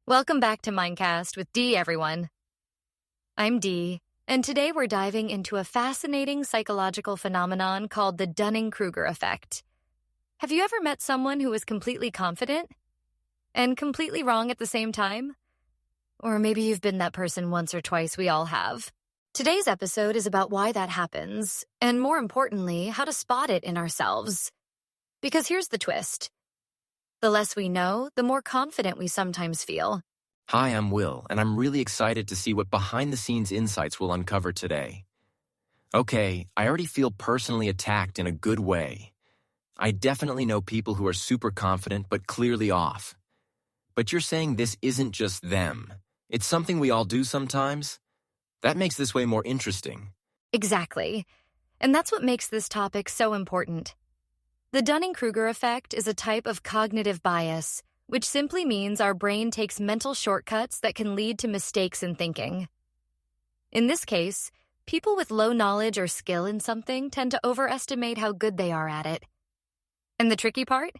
Welcome back to Mindcast with Dee, everyone. I'm Dee, and today we're diving into a fascinating psychological phenomenon called the Dunning-Kruger effect. Have you ever met someone who was completely confident and completely wrong at the same time? Or maybe you've been that person once or twice. We all have. Today's episode is about why that happens, and more importantly, how to spot it in ourselves. Because here's the twist. The less we know, the more confident we sometimes feel. Hi, I'm Will, and I'm really excited to see what behind-the-scenes insights we'll uncover today. Okay, I already feel personally attacked in a good way. I definitely know people who are super confident but clearly off. But you're saying this isn't just them. It's something we all do sometimes? That makes this way more interesting. Exactly. And that's what makes this topic so important. The Dunning-Kruger effect is a type of cognitive bias, which simply means our brain takes mental shortcuts that can lead to mistakes in thinking. In this case, people with low knowledge or skill in something tend to overestimate how good they are at it. And the tricky part?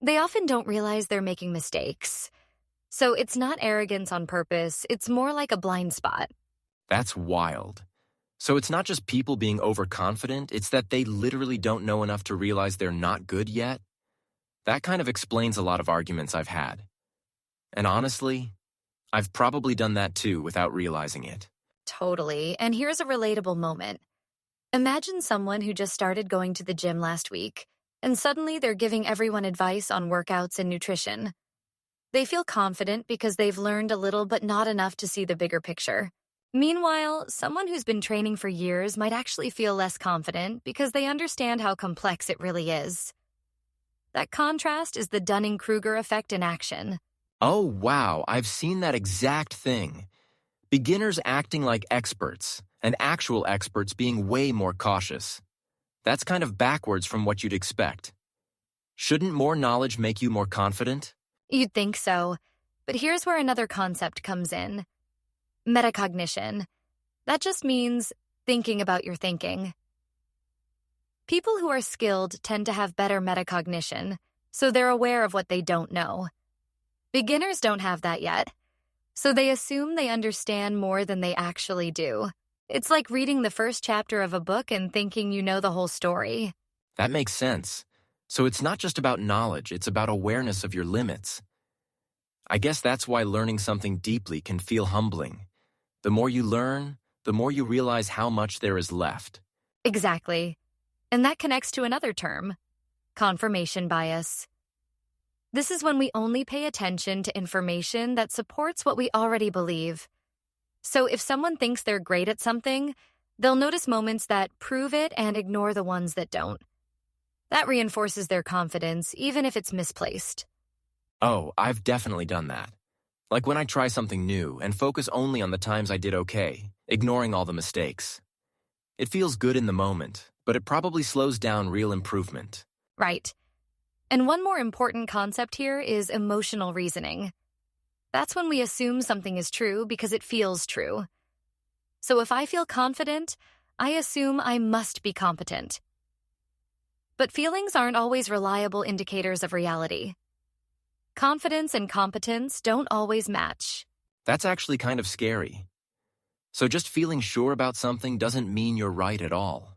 They often don't realize they're making mistakes. So it's not arrogance on purpose, it's more like a blind spot. That's wild. So it's not just people being overconfident, it's that they literally don't know enough to realize they're not good yet? That kind of explains a lot of arguments I've had. And honestly, I've probably done that too without realizing it. Totally. And here's a relatable moment. Imagine someone who just started going to the gym last week, and suddenly they're giving everyone advice on workouts and nutrition. They feel confident because they've learned a little but not enough to see the bigger picture. Meanwhile, someone who's been training for years might actually feel less confident because they understand how complex it really is. That contrast is the Dunning-Kruger effect in action. Oh, wow, I've seen that exact thing. Beginners acting like experts, and actual experts being way more cautious. That's kind of backwards from what you'd expect. Shouldn't more knowledge make you more confident? You'd think so, but here's where another concept comes in. Metacognition. That just means thinking about your thinking. People who are skilled tend to have better metacognition, so they're aware of what they don't know. Beginners don't have that yet, so they assume they understand more than they actually do. It's like reading the first chapter of a book and thinking you know the whole story. That makes sense. So it's not just about knowledge, it's about awareness of your limits. I guess that's why learning something deeply can feel humbling. The more you learn, the more you realize how much there is left. Exactly. And that connects to another term, confirmation bias. This is when we only pay attention to information that supports what we already believe. So if someone thinks they're great at something, they'll notice moments that prove it and ignore the ones that don't. That reinforces their confidence, even if it's misplaced. Oh, I've definitely done that. Like when I try something new and focus only on the times I did okay, ignoring all the mistakes. It feels good in the moment, but it probably slows down real improvement. Right. And one more important concept here is emotional reasoning. That's when we assume something is true because it feels true. So if I feel confident, I assume I must be competent. But feelings aren't always reliable indicators of reality. Confidence and competence don't always match. That's actually kind of scary. So just feeling sure about something doesn't mean you're right at all.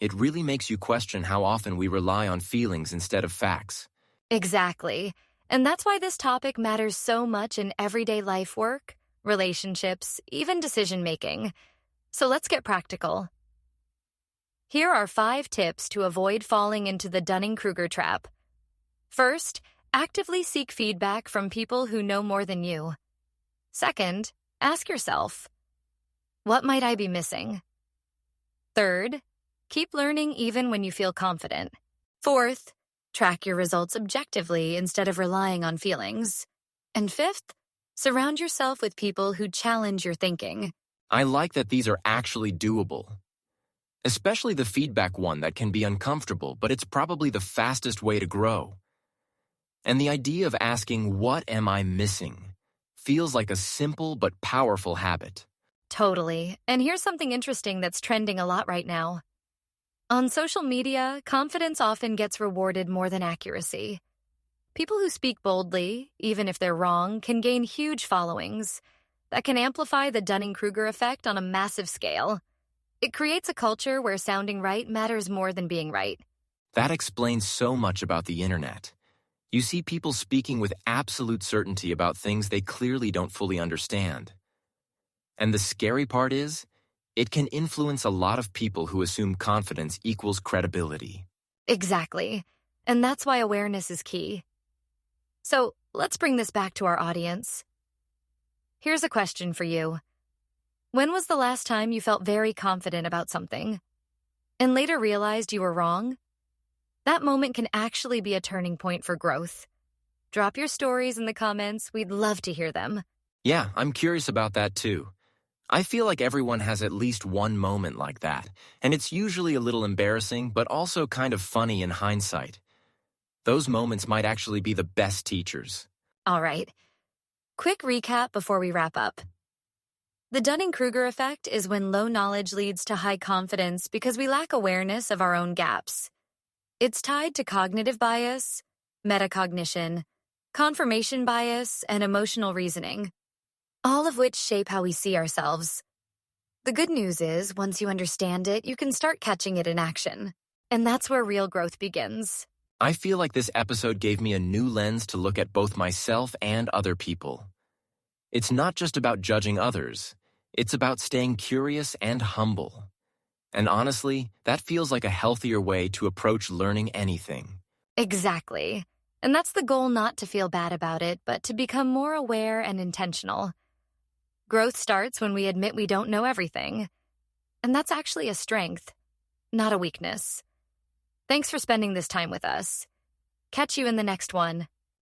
It really makes you question how often we rely on feelings instead of facts. Exactly. And that's why this topic matters so much in everyday life work, relationships, even decision-making. So let's get practical. Here are 5 tips to avoid falling into the Dunning-Kruger trap. First, actively seek feedback from people who know more than you. Second, ask yourself, what might I be missing? Third, keep learning even when you feel confident. Fourth, track your results objectively instead of relying on feelings. And fifth, surround yourself with people who challenge your thinking. I like that these are actually doable. Especially the feedback one that can be uncomfortable, but it's probably the fastest way to grow. And the idea of asking, what am I missing, feels like a simple but powerful habit. Totally. And here's something interesting that's trending a lot right now. On social media, confidence often gets rewarded more than accuracy. People who speak boldly, even if they're wrong, can gain huge followings that can amplify the Dunning-Kruger effect on a massive scale. It creates a culture where sounding right matters more than being right. That explains so much about the internet. You see people speaking with absolute certainty about things they clearly don't fully understand. And the scary part is, it can influence a lot of people who assume confidence equals credibility. Exactly. And that's why awareness is key. So let's bring this back to our audience. Here's a question for you. When was the last time you felt very confident about something and later realized you were wrong? That moment can actually be a turning point for growth. Drop your stories in the comments. We'd love to hear them. Yeah, I'm curious about that too. I feel like everyone has at least one moment like that, and it's usually a little embarrassing, but also kind of funny in hindsight. Those moments might actually be the best teachers. All right. Quick recap before we wrap up. The Dunning-Kruger effect is when low knowledge leads to high confidence because we lack awareness of our own gaps. It's tied to cognitive bias, metacognition, confirmation bias, and emotional reasoning, all of which shape how we see ourselves. The good news is, once you understand it, you can start catching it in action. And that's where real growth begins. I feel like this episode gave me a new lens to look at both myself and other people. It's not just about judging others. It's about staying curious and humble. And honestly, that feels like a healthier way to approach learning anything. Exactly. And that's the goal, not to feel bad about it, but to become more aware and intentional. Growth starts when we admit we don't know everything. And that's actually a strength, not a weakness. Thanks for spending this time with us. Catch you in the next one.